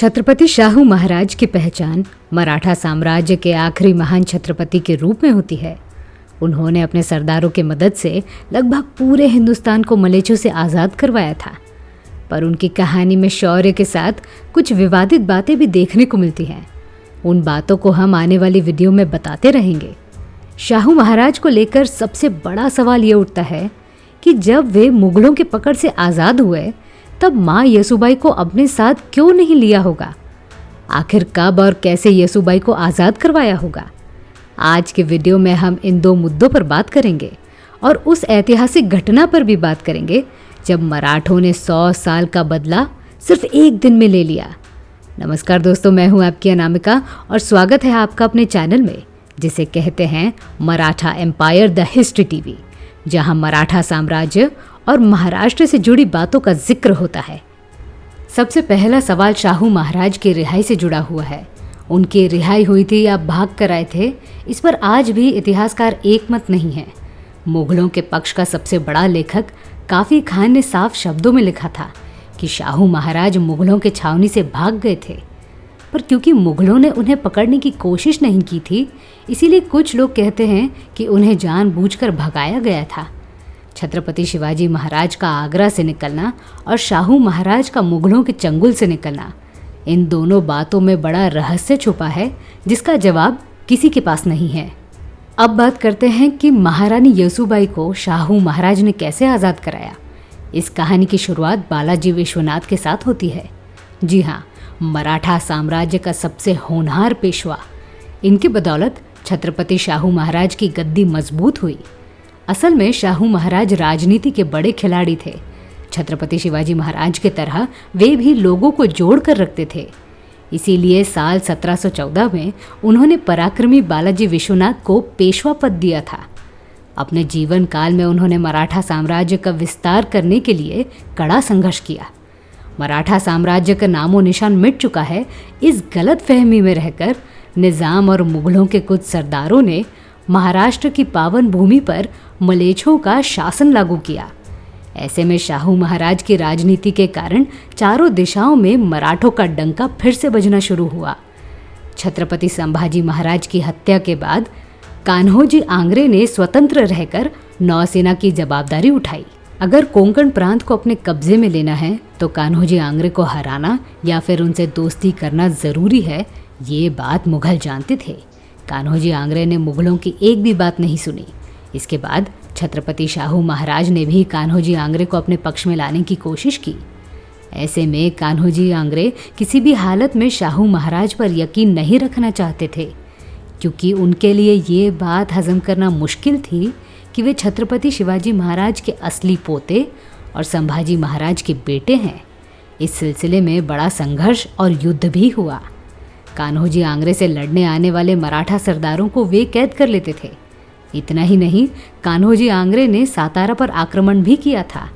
छत्रपति शाहू महाराज की पहचान मराठा साम्राज्य के आखिरी महान छत्रपति के रूप में होती है। उन्होंने अपने सरदारों की मदद से लगभग पूरे हिंदुस्तान को मलेच्छों से आज़ाद करवाया था, पर उनकी कहानी में शौर्य के साथ कुछ विवादित बातें भी देखने को मिलती हैं। उन बातों को हम आने वाली वीडियो में बताते रहेंगे। शाहू महाराज को लेकर सबसे बड़ा सवाल ये उठता है कि जब वे मुगलों की पकड़ से आज़ाद हुए तब माँ येसुबाई को अपने साथ क्यों नहीं लिया होगा। आखिर कब और कैसे येसुबाई को आज़ाद करवाया होगा। आज के वीडियो में हम इन दो मुद्दों पर बात करेंगे और उस ऐतिहासिक घटना पर भी बात करेंगे जब मराठों ने 100 साल का बदला सिर्फ एक दिन में ले लिया। नमस्कार दोस्तों, मैं हूं आपकी अनामिका और स्वागत है आपका अपने चैनल में जिसे कहते हैं Maratha empire the History TV, जहां मराठा साम्राज्य और महाराष्ट्र से जुड़ी बातों का जिक्र होता है। सबसे पहला सवाल शाहू महाराज की रिहाई से जुड़ा हुआ है। उनकी रिहाई हुई थी या भाग कर आए थे, इस पर आज भी इतिहासकार एकमत नहीं है। मुगलों के पक्ष का सबसे बड़ा लेखक काफी खान ने साफ शब्दों में लिखा था कि शाहू महाराज मुगलों के छावनी से भाग गए थे, पर क्योंकि मुगलों ने उन्हें पकड़ने की कोशिश नहीं की थी, इसीलिए कुछ लोग कहते हैं कि उन्हें जानबूझकर भगाया गया था। छत्रपति शिवाजी महाराज का आगरा से निकलना और शाहू महाराज का मुगलों के चंगुल से निकलना, इन दोनों बातों में बड़ा रहस्य छुपा है जिसका जवाब किसी के पास नहीं है। अब बात करते हैं कि महारानी येसुबाई को शाहू महाराज ने कैसे आज़ाद कराया। इस कहानी की शुरुआत बालाजी विश्वनाथ के साथ होती है। जी हाँ, मराठा साम्राज्य का सबसे होनहार पेशवा। इनकी बदौलत छत्रपति शाहू महाराज की गद्दी मजबूत हुई। असल में शाहू महाराज राजनीति के बड़े खिलाड़ी थे। छत्रपति शिवाजी महाराज की तरह वे भी लोगों को जोड़ कर रखते थे। इसीलिए साल 1714 में उन्होंने पराक्रमी बालाजी विश्वनाथ को पेशवा पद दिया था। अपने जीवन काल में उन्होंने मराठा साम्राज्य का विस्तार करने के लिए कड़ा संघर्ष किया। मराठा साम्राज्य का नामो निशान मिट चुका है, इस गलत फहमी में रहकर निज़ाम और मुगलों के कुछ सरदारों ने महाराष्ट्र की पावन भूमि पर मलेच्छों का शासन लागू किया। ऐसे में शाहू महाराज की राजनीति के कारण चारों दिशाओं में मराठों का डंका फिर से बजना शुरू हुआ। छत्रपति संभाजी महाराज की हत्या के बाद कान्होजी आंग्रे ने स्वतंत्र रहकर नौसेना की जवाबदारी उठाई। अगर कोंकण प्रांत को अपने कब्जे में लेना है तो कान्होजी आंग्रे को हराना या फिर उनसे दोस्ती करना जरूरी है, ये बात मुगल जानते थे। कान्होजी आंग्रे ने मुगलों की एक भी बात नहीं सुनी। इसके बाद छत्रपति शाहू महाराज ने भी कान्होजी आंग्रे को अपने पक्ष में लाने की कोशिश की। ऐसे में कान्होजी आंग्रे किसी भी हालत में शाहू महाराज पर यकीन नहीं रखना चाहते थे, क्योंकि उनके लिए ये बात हजम करना मुश्किल थी कि वे छत्रपति शिवाजी महाराज के असली पोते और संभाजी महाराज के बेटे हैं। इस सिलसिले में बड़ा संघर्ष और युद्ध भी हुआ। कान्होजी आंग्रे से लड़ने आने वाले मराठा सरदारों को वे कैद कर लेते थे। इतना ही नहीं, कान्होजी आंग्रे ने सातारा पर आक्रमण भी किया था।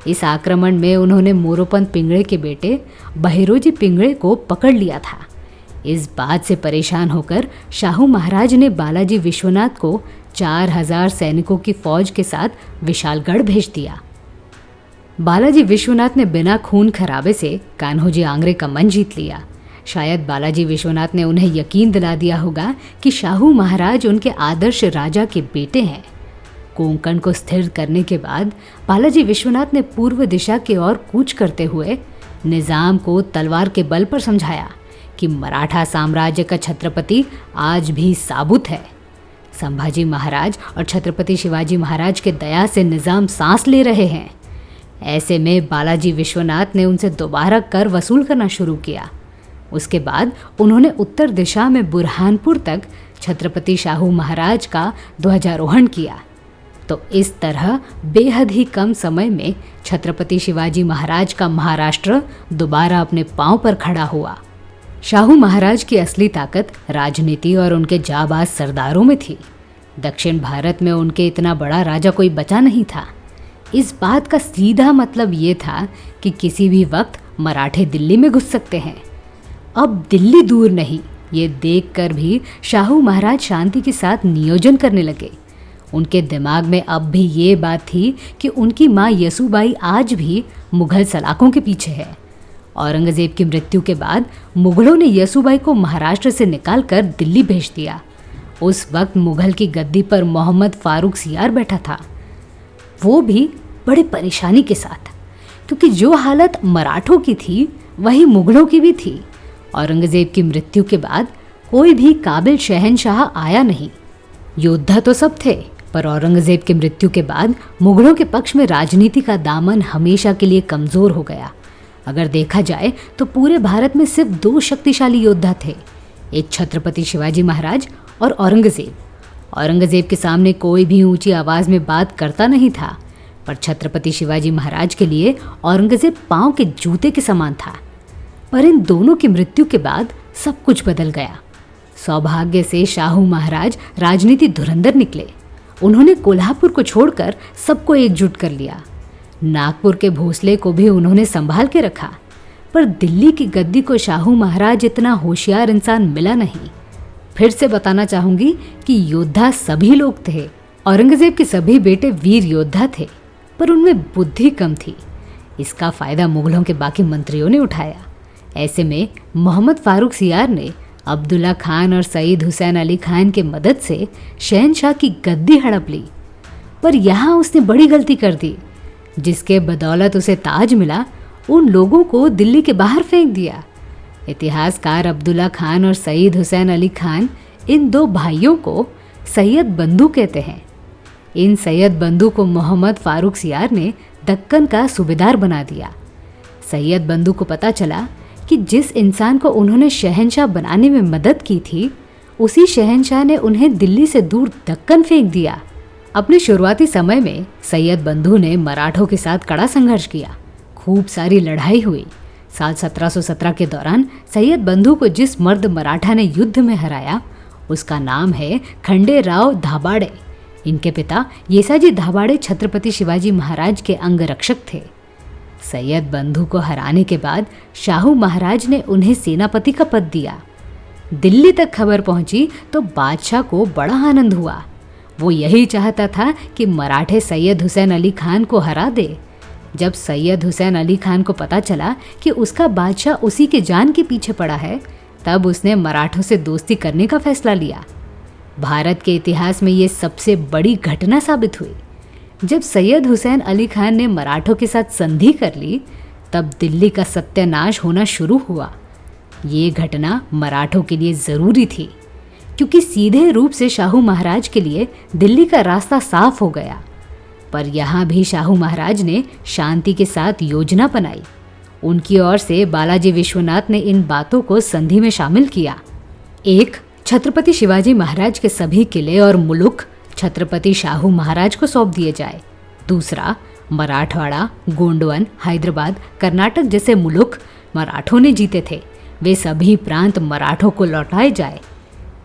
इस आक्रमण में उन्होंने मोरोपंत पिंगळे के बेटे बहिरोजी पिंगळे को पकड़ लिया था। इस बात से परेशान होकर शाहू महाराज ने बालाजी विश्वनाथ को 4000 सैनिकों की फौज के साथ विशालगढ़ भेज दिया। बालाजी विश्वनाथ ने बिना खून खराबे से कान्होजी आंग्रे का मन जीत लिया। शायद बालाजी विश्वनाथ ने उन्हें यकीन दिला दिया होगा कि शाहू महाराज उनके आदर्श राजा के बेटे हैं। कोंकण को स्थिर करने के बाद बालाजी विश्वनाथ ने पूर्व दिशा की ओर कूच करते हुए निज़ाम को तलवार के बल पर समझाया कि मराठा साम्राज्य का छत्रपति आज भी साबुत है। संभाजी महाराज और छत्रपति शिवाजी महाराज के दया से निज़ाम सांस ले रहे हैं। ऐसे में बालाजी विश्वनाथ ने उनसे दोबारा कर वसूल करना शुरू किया। उसके बाद उन्होंने उत्तर दिशा में बुरहानपुर तक छत्रपति शाहू महाराज का ध्वजारोहण किया। तो इस तरह बेहद ही कम समय में छत्रपति शिवाजी महाराज का महाराष्ट्र दोबारा अपने पांव पर खड़ा हुआ। शाहू महाराज की असली ताकत राजनीति और उनके जाबाज सरदारों में थी। दक्षिण भारत में उनके इतना बड़ा राजा कोई बचा नहीं था। इस बात का सीधा मतलब ये था कि किसी भी वक्त मराठे दिल्ली में घुस सकते हैं। अब दिल्ली दूर नहीं, ये देखकर भी शाहू महाराज शांति के साथ नियोजन करने लगे। उनके दिमाग में अब भी ये बात थी कि उनकी माँ येसुबाई आज भी मुगल सलाखों के पीछे है। औरंगजेब की मृत्यु के बाद मुगलों ने येसुबाई को महाराष्ट्र से निकालकर दिल्ली भेज दिया। उस वक्त मुगल की गद्दी पर मोहम्मद फारूक सियार बैठा था, वो भी बड़ी परेशानी के साथ, क्योंकि जो हालत मराठों की थी वही मुगलों की भी थी। औरंगजेब की मृत्यु के बाद कोई भी काबिल शहंशाह आया नहीं। योद्धा तो सब थे, पर औरंगजेब की मृत्यु के बाद मुगलों के पक्ष में राजनीति का दामन हमेशा के लिए कमजोर हो गया। अगर देखा जाए तो पूरे भारत में सिर्फ 2 शक्तिशाली योद्धा थे, एक छत्रपति शिवाजी महाराज और औरंगजेब। औरंगजेब के सामने कोई भी ऊंची आवाज में बात करता नहीं था, पर छत्रपति शिवाजी महाराज के लिए औरंगजेब पांव के जूते के समान था। पर इन दोनों की मृत्यु के बाद सब कुछ बदल गया। सौभाग्य से शाहू महाराज राजनीति धुरंधर निकले। उन्होंने कोल्हापुर को छोड़कर सबको एकजुट कर लिया। नागपुर के भोसले को भी उन्होंने संभाल के रखा, पर दिल्ली की गद्दी को शाहू महाराज इतना होशियार इंसान मिला नहीं। फिर से बताना चाहूंगी कि योद्धा सभी लोग थे। औरंगजेब के सभी बेटे वीर योद्धा थे, पर उनमें बुद्धि कम थी। इसका फायदा मुगलों के बाकी मंत्रियों ने उठाया। ऐसे में मोहम्मद फारूक सियार ने अब्दुल्ला खान और सईद हुसैन अली खान के मदद से शहंशाह की गद्दी हड़प ली। पर यहाँ उसने बड़ी गलती कर दी। जिसके बदौलत उसे ताज मिला, उन लोगों को दिल्ली के बाहर फेंक दिया। इतिहासकार अब्दुल्ला खान और सईद हुसैन अली खान, इन 2 भाइयों को सैयद बंधु कहते हैं। इन सैयद बंधु को मोहम्मद फारूक सियार ने दक्कन का सूबेदार बना दिया। सैयद बंधु को पता चला कि जिस इंसान को उन्होंने शहंशाह बनाने में मदद की थी, उसी शहंशाह ने उन्हें दिल्ली से दूर दक्कन फेंक दिया। अपने शुरुआती समय में सैयद बंधु ने मराठों के साथ कड़ा संघर्ष किया। खूब सारी लड़ाई हुई। साल 1717 के दौरान सैयद बंधु को जिस मर्द मराठा ने युद्ध में हराया, उसका नाम है खंडेराव धाबाड़े। इनके पिता येसाजी धाबाड़े छत्रपति शिवाजी महाराज के अंगरक्षक थे। सैयद बंधु को हराने के बाद शाहू महाराज ने उन्हें सेनापति का पद दिया। दिल्ली तक खबर पहुंची तो बादशाह को बड़ा आनंद हुआ। वो यही चाहता था कि मराठे सैयद हुसैन अली खान को हरा दे। जब सैयद हुसैन अली खान को पता चला कि उसका बादशाह उसी के जान के पीछे पड़ा है, तब उसने मराठों से दोस्ती करने का फैसला लिया। भारत के इतिहास में ये सबसे बड़ी घटना साबित हुई। जब सैयद हुसैन अली खान ने मराठों के साथ संधि कर ली, तब दिल्ली का सत्यानाश होना शुरू हुआ। ये घटना मराठों के लिए ज़रूरी थी, क्योंकि सीधे रूप से शाहू महाराज के लिए दिल्ली का रास्ता साफ हो गया। पर यहाँ भी शाहू महाराज ने शांति के साथ योजना बनाई। उनकी ओर से बालाजी विश्वनाथ ने इन बातों को संधि में शामिल किया। 1. छत्रपति शिवाजी महाराज के सभी किले और मुलुक छत्रपति शाहू महाराज को सौंप दिए जाए। 2. मराठवाड़ा, गोंडवन, हैदराबाद, कर्नाटक जैसे मुलुक मराठों ने जीते थे, वे सभी प्रांत मराठों को लौटाए जाए।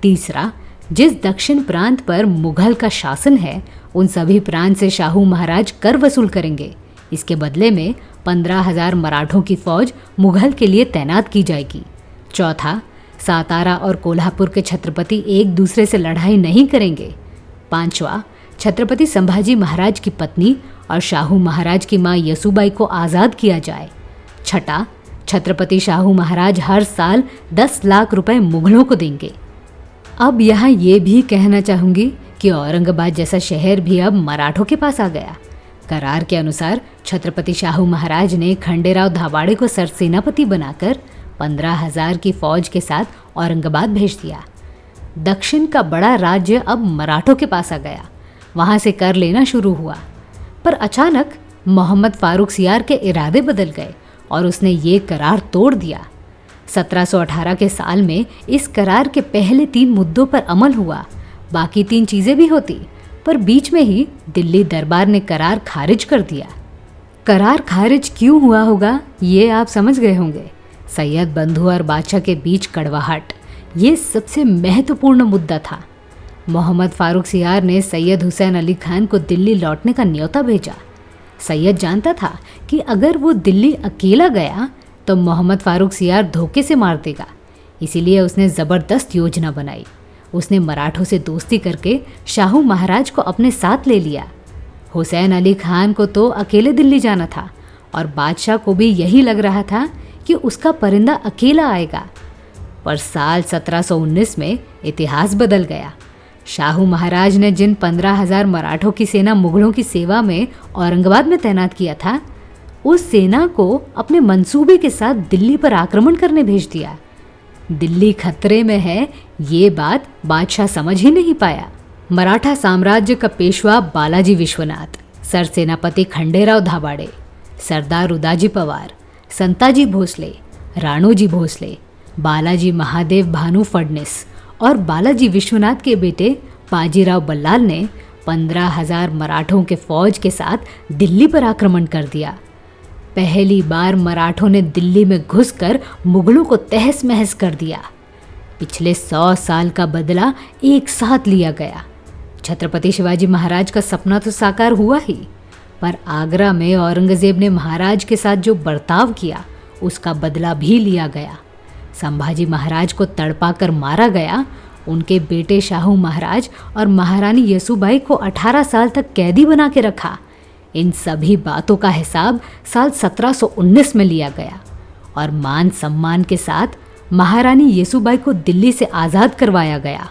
3. जिस दक्षिण प्रांत पर मुगल का शासन है, उन सभी प्रांत से शाहू महाराज कर वसूल करेंगे। इसके बदले में 15,000 मराठों की फौज मुगल के लिए तैनात की जाएगी। 4. सातारा और कोल्हापुर के छत्रपति एक दूसरे से लड़ाई नहीं करेंगे। 5. छत्रपति संभाजी महाराज की पत्नी और शाहू महाराज की मां येसुबाई को आज़ाद किया जाए। 6. छत्रपति शाहू महाराज हर साल 10 लाख रुपए मुगलों को देंगे। अब यहाँ ये भी कहना चाहूँगी कि औरंगाबाद जैसा शहर भी अब मराठों के पास आ गया। करार के अनुसार छत्रपति शाहू महाराज ने खंडेराव धाबाड़े को सरसेनापति बनाकर 15,000 की फौज के साथ औरंगाबाद भेज दिया। दक्षिण का बड़ा राज्य अब मराठों के पास आ गया। वहाँ से कर लेना शुरू हुआ। पर अचानक मोहम्मद फारूक सियार के इरादे बदल गए और उसने ये करार तोड़ दिया। 1718 के साल में इस करार के पहले 3 मुद्दों पर अमल हुआ। बाकी 3 चीज़ें भी होती, पर बीच में ही दिल्ली दरबार ने करार खारिज कर दिया। करार खारिज क्यों हुआ होगा, ये आप समझ गए होंगे। सैयद बंधु और बादशाह के बीच कड़वाहट, ये सबसे महत्वपूर्ण मुद्दा था। मोहम्मद फारूक सियार ने सैयद हुसैन अली खान को दिल्ली लौटने का न्योता भेजा। सैयद जानता था कि अगर वो दिल्ली अकेला गया तो मोहम्मद फारूक सियार धोखे से मार देगा, इसीलिए उसने ज़बरदस्त योजना बनाई। उसने मराठों से दोस्ती करके शाहू महाराज को अपने साथ ले लिया। हुसैन अली खान को तो अकेले दिल्ली जाना था और बादशाह को भी यही लग रहा था कि उसका परिंदा अकेला आएगा। पर साल 1719 में इतिहास बदल गया। शाहू महाराज ने जिन 15,000 मराठों की सेना मुगलों की सेवा में औरंगाबाद में तैनात किया था, उस सेना को अपने मंसूबे के साथ दिल्ली पर आक्रमण करने भेज दिया। दिल्ली खतरे में है, ये बात बादशाह समझ ही नहीं पाया। मराठा साम्राज्य का पेशवा बालाजी विश्वनाथ, सरसेनापति खंडेराव धाबाड़े, सरदार उदाजी पवार, संताजी भोसले, राणोजी भोसले, बालाजी महादेव भानु फडनिस और बालाजी विश्वनाथ के बेटे बाजीराव बल्लाल ने 15,000 मराठों के फौज के साथ दिल्ली पर आक्रमण कर दिया। पहली बार मराठों ने दिल्ली में घुसकर मुगलों को तहस महस कर दिया। पिछले 100 साल का बदला एक साथ लिया गया। छत्रपति शिवाजी महाराज का सपना तो साकार हुआ ही, पर आगरा में औरंगजेब ने महाराज के साथ जो बर्ताव किया उसका बदला भी लिया गया। संभाजी महाराज को तड़पा कर मारा गया। उनके बेटे शाहू महाराज और महारानी यसुबाई को 18 साल तक कैदी बना के रखा। इन सभी बातों का हिसाब साल 1719 में लिया गया और मान सम्मान के साथ महारानी येसुबाई को दिल्ली से आज़ाद करवाया गया।